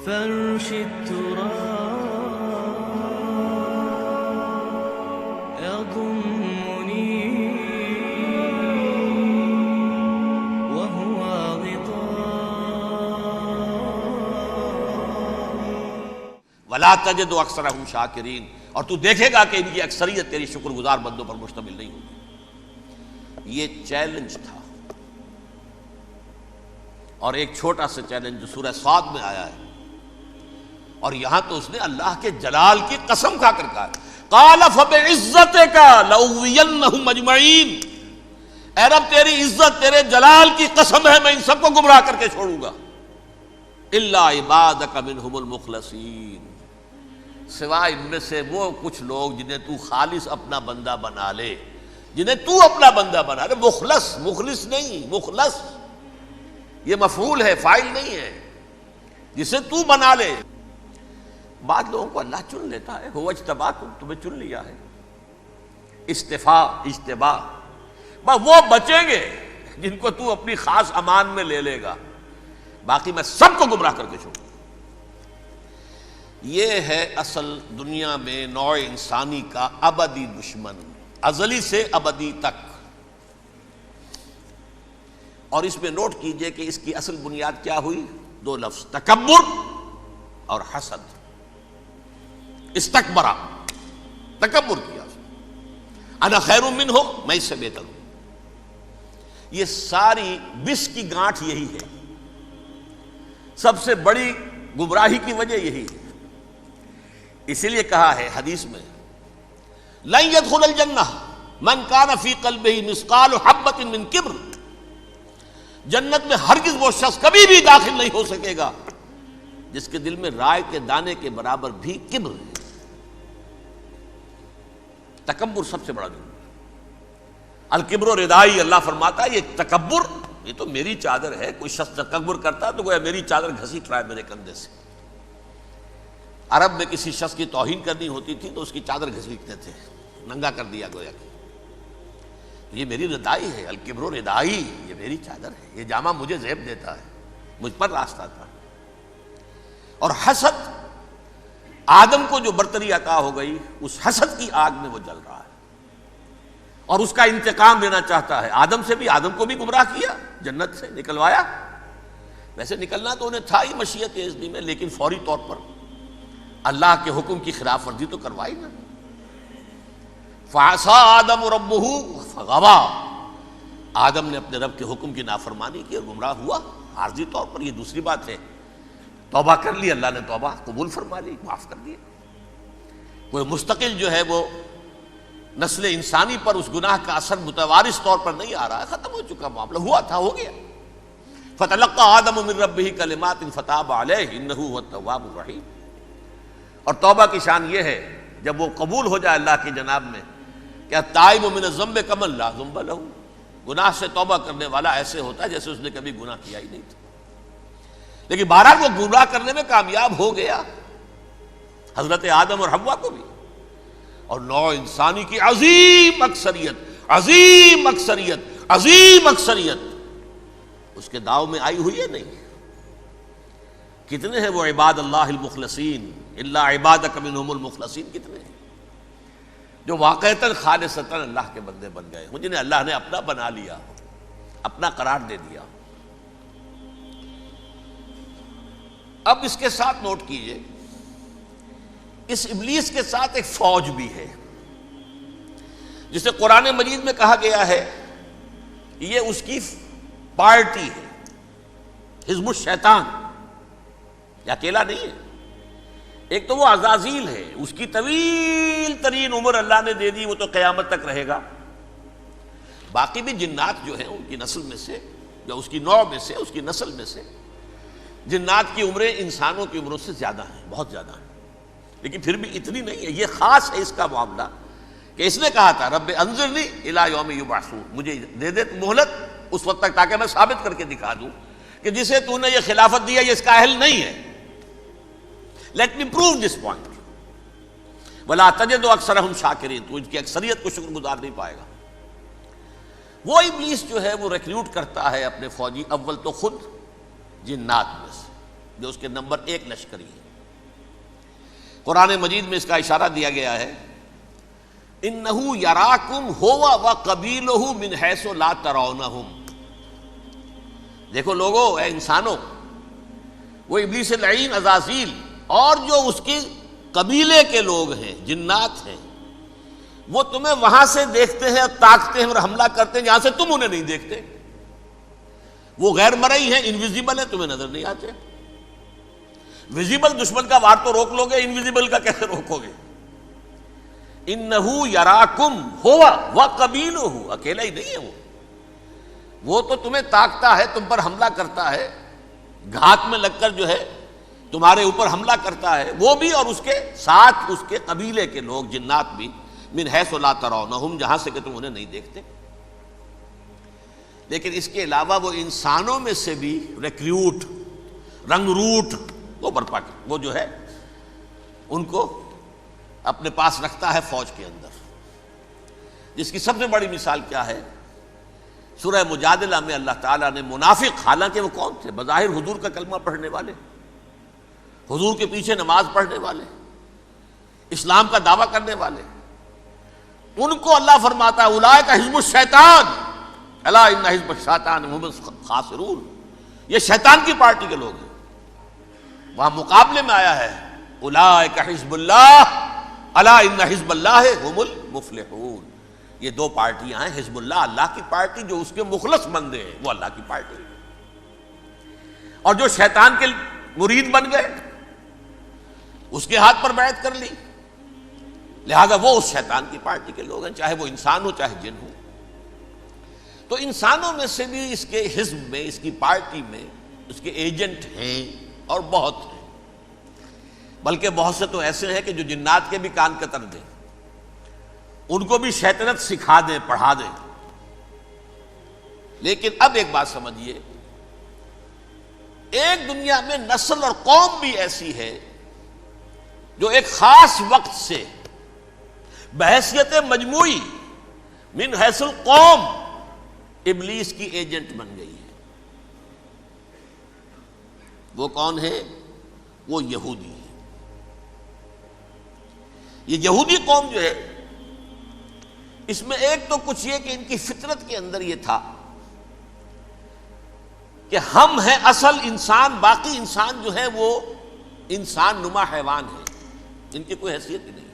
فرش التراب يضمني وهو غطاء ولا تجد اکثرهم شاکرین، اور تو دیکھے گا کہ ان کی اکثریت تیری شکر گزار بندوں پر مشتمل نہیں ہوگی۔ یہ چیلنج تھا، اور ایک چھوٹا سا چیلنج جو سورہ صاد میں آیا ہے، اور یہاں تو اس نے اللہ کے جلال کی قسم کھا کر کہا قال فبعزتک لأغوینہم اجمعین، اے رب تیری عزت، تیرے جلال کی قسم ہے میں ان سب کو گمراہ کر کے چھوڑوں گا، الا عبادک منہم المخلصین، سوائے ان میں سے وہ کچھ لوگ جنہیں تو خالص اپنا بندہ بنا لے، جنہیں تو اپنا بندہ بنا لے۔ مخلص، مخلص نہیں، مخلص یہ مفعول ہے، فاعل نہیں ہے، جسے تو بنا لے۔ بعض لوگوں کو اللہ چن لیتا ہے، هو اجتباکم، تمہیں چن لیا ہے، استفاء، اجتباء، بس وہ بچیں گے جن کو تو اپنی خاص امان میں لے لے گا، باقی میں سب کو گمراہ کر کے چھوڑوں۔ یہ ہے اصل دنیا میں نوع انسانی کا ابدی دشمن، ازلی سے ابدی تک۔ اور اس میں نوٹ کیجئے کہ اس کی اصل بنیاد کیا ہوئی؟ دو لفظ، تکبر اور حسد۔ استکبرا، تکبر کیا، انا خیر منہ، میں اس سے بہتر ہوں۔ یہ ساری بس کی گانٹھ یہی ہے، سب سے بڑی گمراہی کی وجہ یہی ہے۔ اسی لیے کہا ہے حدیث میں لن يدخل الجنہ من کان فی قلبہ مثقال حبۃ من کبر، جنت میں ہرگز وہ شخص کبھی بھی داخل نہیں ہو سکے گا جس کے دل میں رائے کے دانے کے برابر بھی کبر ہے۔ تکبر سب سے بڑا جرم ہے۔ الکبر ردائی، اللہ فرماتا ہے یہ تکبر، یہ تو میری چادر ہے۔ کوئی شخص تکبر کرتا ہے تو گویا میری چادر گھسیٹ رہا ہے میرے کندھے سے۔ عرب میں کسی شخص کی توہین کرنی ہوتی تھی تو اس کی چادر گھسیٹتے تھے، ننگا کر دیا گویا کہ یہ میری ردائی ہے، الکبر ردائی، یہ میری چادر ہے، یہ جامہ مجھے زیب دیتا ہے، مجھ پر راستہ تھا۔ اور حسد، آدم کو جو برتری عطا ہو گئی اس حسد کی آگ میں وہ جل رہا ہے اور اس کا انتقام لینا چاہتا ہے۔ آدم سے بھی، آدم کو بھی گمراہ کیا، جنت سے نکلوایا، ویسے نکلنا تو انہیں تھا ہی مشیت اذنی میں، لیکن فوری طور پر اللہ کے حکم کی خلاف ورزی تو کروائی نا۔ فعصى آدم ربہ فغوى، آدم نے اپنے رب کے حکم کی نافرمانی کی اور گمراہ ہوا عارضی طور پر۔ یہ دوسری بات ہے، توبہ کر لی، اللہ نے توبہ قبول فرما لی، معاف کر دیا۔ کوئی مستقل جو ہے وہ نسل انسانی پر اس گناہ کا اثر متوارث طور پر نہیں آ رہا ہے، ختم ہو چکا معاملہ، ہوا تھا ہو گیا۔ فتلقى آدم من ربہ کلمات فتاب علیہ انہ هو التواب الرحیم۔ اور توبہ کی شان یہ ہے جب وہ قبول ہو جائے اللہ کی جناب میں کہ التائب من الذنب کمن لا ذنب لہ، گناہ سے توبہ کرنے والا ایسے ہوتا ہے جیسے اس نے کبھی گناہ کیا ہی نہیں تھا۔ لیکن بہرحال وہ گمراہ کرنے میں کامیاب ہو گیا، حضرت آدم اور حوا کو بھی، اور نوع انسانی کی عظیم اکثریت، عظیم اکثریت، عظیم اکثریت اس کے داؤ میں آئی ہوئی ہے نہیں۔ کتنے ہیں وہ عباد اللہ المخلصین، الا عبادک منہم المخلصین، کتنے ہیں جو واقعتاً خالصتاً اللہ کے بندے بن گئے ہوں، جنہیں اللہ نے اپنا بنا لیا، اپنا قرار دے دیا۔ اب اس کے ساتھ نوٹ کیجئے، اس ابلیس کے ساتھ ایک فوج بھی ہے جسے قرآن مجید میں کہا گیا ہے یہ اس کی پارٹی ہے، حزب الشیطان، یہ اکیلا نہیں ہے۔ ایک تو وہ عزازیل ہے، اس کی طویل ترین عمر اللہ نے دے دی، وہ تو قیامت تک رہے گا۔ باقی بھی جنات جو ہیں ان کی نسل میں سے، یا اس کی نوع میں سے، اس کی نسل میں سے، جنات کی عمریں انسانوں کی عمروں سے زیادہ ہیں، بہت زیادہ ہیں، لیکن پھر بھی اتنی نہیں ہے۔ یہ خاص ہے اس کا معاملہ کہ اس نے کہا تھا رب انظرنی الی یوم یبعثون، مجھے دے دے مہلت اس وقت تک تاکہ میں ثابت کر کے دکھا دوں کہ جسے تو نے یہ خلافت دیا یہ اس کا اہل نہیں ہے۔ Let me prove this point. ولا تجد اکثرہم شاکرین، تو ان کی اکثریت کو شکر گزار نہیں پائے گا۔ وہ ابلیس جو ہے وہ ریکروٹ کرتا ہے اپنے فوجی، اول تو خود جنات میں سے، جو اس کے نمبر 1 لشکری ہے۔ قرآن مجید میں اس کا اشارہ دیا گیا ہے، انہو یراکم ہوا وقبیلہ من حیث لا ترونہم۔ دیکھو لوگو، اے انسانوں، وہ ابلیس لعین عزازیل اور جو اس کے قبیلے کے لوگ ہیں، جنات ہیں، وہ تمہیں وہاں سے دیکھتے ہیں اور تاکتے ہیں اور حملہ کرتے ہیں جہاں سے تم انہیں نہیں دیکھتے۔ وہ غیر مرئی ہیں، انویزیبل ہیں، تمہیں نظر نہیں آتے۔ ویزیبل دشمن کا وار تو روک لو گے، انویزیبل کا کیسے روکو گے؟ انہو یراکم ہوا وقبیلہ، اکیلا ہی نہیں ہے وہ تو تمہیں تاکتا ہے، تم پر حملہ کرتا ہے، گھات میں لگ کر جو ہے تمہارے اوپر حملہ کرتا ہے، وہ بھی اور اس کے ساتھ اس کے قبیلے کے لوگ جنات بھی، من حیث لا ترونہم، جہاں سے کہ تم انہیں نہیں دیکھتے۔ لیکن اس کے علاوہ وہ انسانوں میں سے بھی ریکریوٹ، رنگ روٹ وہ برپا کر، وہ جو ہے ان کو اپنے پاس رکھتا ہے فوج کے اندر، جس کی سب سے بڑی مثال کیا ہے؟ سورہ مجادلہ میں اللہ تعالیٰ نے منافق، حالانکہ وہ کون تھے؟ بظاہر حضور کا کلمہ پڑھنے والے، حضور کے پیچھے نماز پڑھنے والے، اسلام کا دعویٰ کرنے والے، ان کو اللہ فرماتا ہے اولئک حزب الشیطان الا ان حزب الشیطان هم الخاسرون، یہ شیطان کی پارٹی کے لوگ ہیں۔ وہاں مقابلے میں آیا ہے اولئک حزب اللہ الا ان حزب اللہ هم المفلحون۔ یہ دو پارٹیاں ہیں، حزب اللہ اللہ کی پارٹی جو اس کے مخلص بندے ہیں، وہ اللہ کی پارٹی، اور جو شیطان کے مرید بن گئے اس کے ہاتھ پر بیعت کر لی، لہذا وہ اس شیطان کی پارٹی کے لوگ ہیں، چاہے وہ انسان ہو چاہے جن ہو۔ تو انسانوں میں سے بھی اس کے حزب میں، اس کی پارٹی میں اس کے ایجنٹ ہیں، اور بہت ہیں، بلکہ بہت سے تو ایسے ہیں کہ جو جنات کے بھی کان قطر دیں، ان کو بھی شیطنت سکھا دیں، پڑھا دیں۔ لیکن اب ایک بات سمجھیے، ایک دنیا میں نسل اور قوم بھی ایسی ہے جو ایک خاص وقت سے بحیثیت مجموعی من حیث القوم ابلیس کی ایجنٹ بن گئی ہے۔ وہ کون ہے؟ وہ یہودی ہے۔ یہ یہودی قوم جو ہے، اس میں ایک تو کچھ یہ کہ ان کی فطرت کے اندر یہ تھا کہ ہم ہیں اصل انسان، باقی انسان جو ہے وہ انسان نما حیوان ہے، ان کی کوئی حیثیت ہی نہیں۔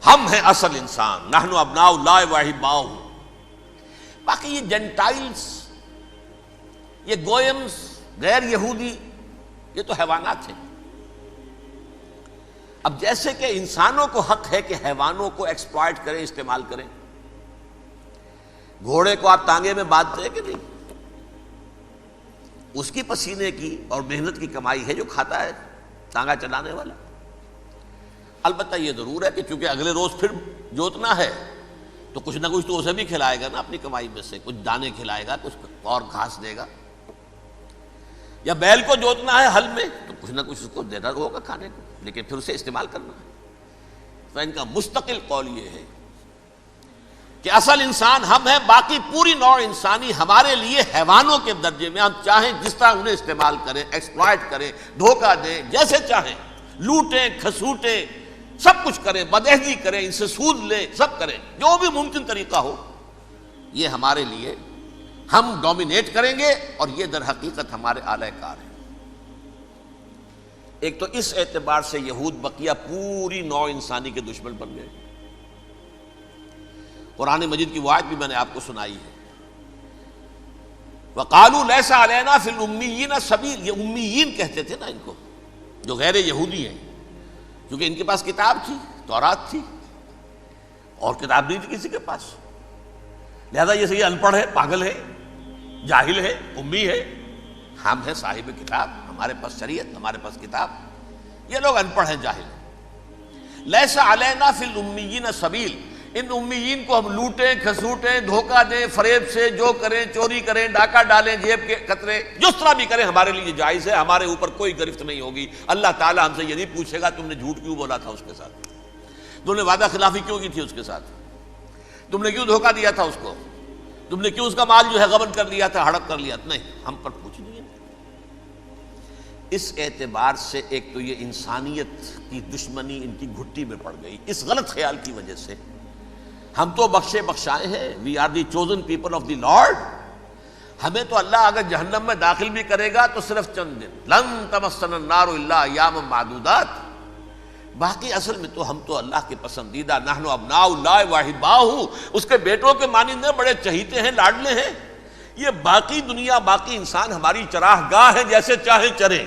ہم ہیں اصل انسان، نحن ابناء اللہ واحباؤہ۔ باقی یہ جنٹائلز، یہ گوئمز، غیر یہودی، یہ تو حیوانات ہیں۔ اب جیسے کہ انسانوں کو حق ہے کہ حیوانوں کو ایکسپلائٹ کریں، استعمال کریں، گھوڑے کو آپ تانگے میں باندھتے ہیں کہ نہیں؟ اس کی پسینے کی اور محنت کی کمائی ہے جو کھاتا ہے تانگا چلانے والا۔ البتہ یہ ضرور ہے کہ چونکہ اگلے روز پھر جوتنا ہے تو کچھ نہ کچھ تو اسے بھی کھلائے گا نا، اپنی کمائی میں سے کچھ دانے کھلائے گا، کچھ اور گھاس دے گا، یا بیل کو جوتنا ہے ہل میں تو کچھ نہ کچھ اس کو دینا ہوگا کھانے کو، لیکن پھر اسے استعمال کرنا ہے۔ تو ان کا مستقل قول یہ ہے کہ اصل انسان ہم ہیں، باقی پوری نوع انسانی ہمارے لیے حیوانوں کے درجے میں، ہم چاہیں جس طرح انہیں استعمال کریں، ایکسپلائٹ کریں، دھوکہ دیں، جیسے چاہیں لوٹیں، کھسوٹیں، سب کچھ کریں، بدعہدی کریں، ان سے سود لیں، سب کریں، جو بھی ممکن طریقہ ہو، یہ ہمارے لیے ہم ڈومینیٹ کریں گے، اور یہ در حقیقت ہمارے اعلی کار ہیں۔ ایک تو اس اعتبار سے یہود بقیہ پوری نوع انسانی کے دشمن بن گئے۔ قرآن مجید کی وہ آیت بھی میں نے آپ کو سنائی ہے، وَقَالُوا لَيْسَ عَلَيْنَا فِي الْأُمِّيِّينَ سَبِيلٌ، یہ امیین کہتے تھے نا ان کو، جو غیر یہودی ہیں، کیونکہ ان کے پاس کتاب تھی، تورات تھی، اور کتاب نہیں تھی کسی کے پاس، لہذا یہ ان پڑھ ہے، پاگل ہے، جاہل ہے، امی ہے۔ ہم ہیں صاحب کتاب، ہمارے پاس شریعت، ہمارے پاس کتاب، یہ لوگ ان پڑھ ہیں، جاہل ہیں۔ لیس علینا فی الامیین سبیل، ان امیین کو ہم لوٹیں، کھسوٹیں، دھوکہ دیں، فریب سے جو کریں، چوری کریں، ڈاکہ ڈالیں، جیب کے قطرے، جس طرح بھی کریں ہمارے لیے جائز ہے، ہمارے اوپر کوئی گرفت نہیں ہوگی۔ اللہ تعالیٰ ہم سے یہ نہیں پوچھے گا تم نے جھوٹ کیوں بولا تھا اس کے ساتھ، تم نے وعدہ خلافی کیوں کی تھی اس کے ساتھ، تم نے کیوں دھوکہ دیا تھا اس کو، تم نے کیوں اس کا مال جو ہے غبن کر لیا تھا، ہڑپ کر لیا تھا، نہیں، ہم پر پوچھ نہیں ہے۔ اس اعتبار سے ایک تو یہ انسانیت کی دشمنی ان کی گھٹی میں پڑ گئی، اس غلط خیال کی وجہ سے ہم تو بخشے بخشائے ہیں، we are the chosen people of the lord, ہمیں تو اللہ اگر جہنم میں داخل بھی کرے گا تو صرف چند دن، لن تمسنا النار الا ایاما معدودات، باقی اصل میں تو ہم تو اللہ کے پسندیدہ، نحن ابناء اللہ واحباہ، اس کے بیٹوں کے مانند بڑے چہیتے ہیں، لاڈلے ہیں، یہ باقی دنیا باقی انسان ہماری چراہ گاہ ہے، جیسے چاہیں چریں۔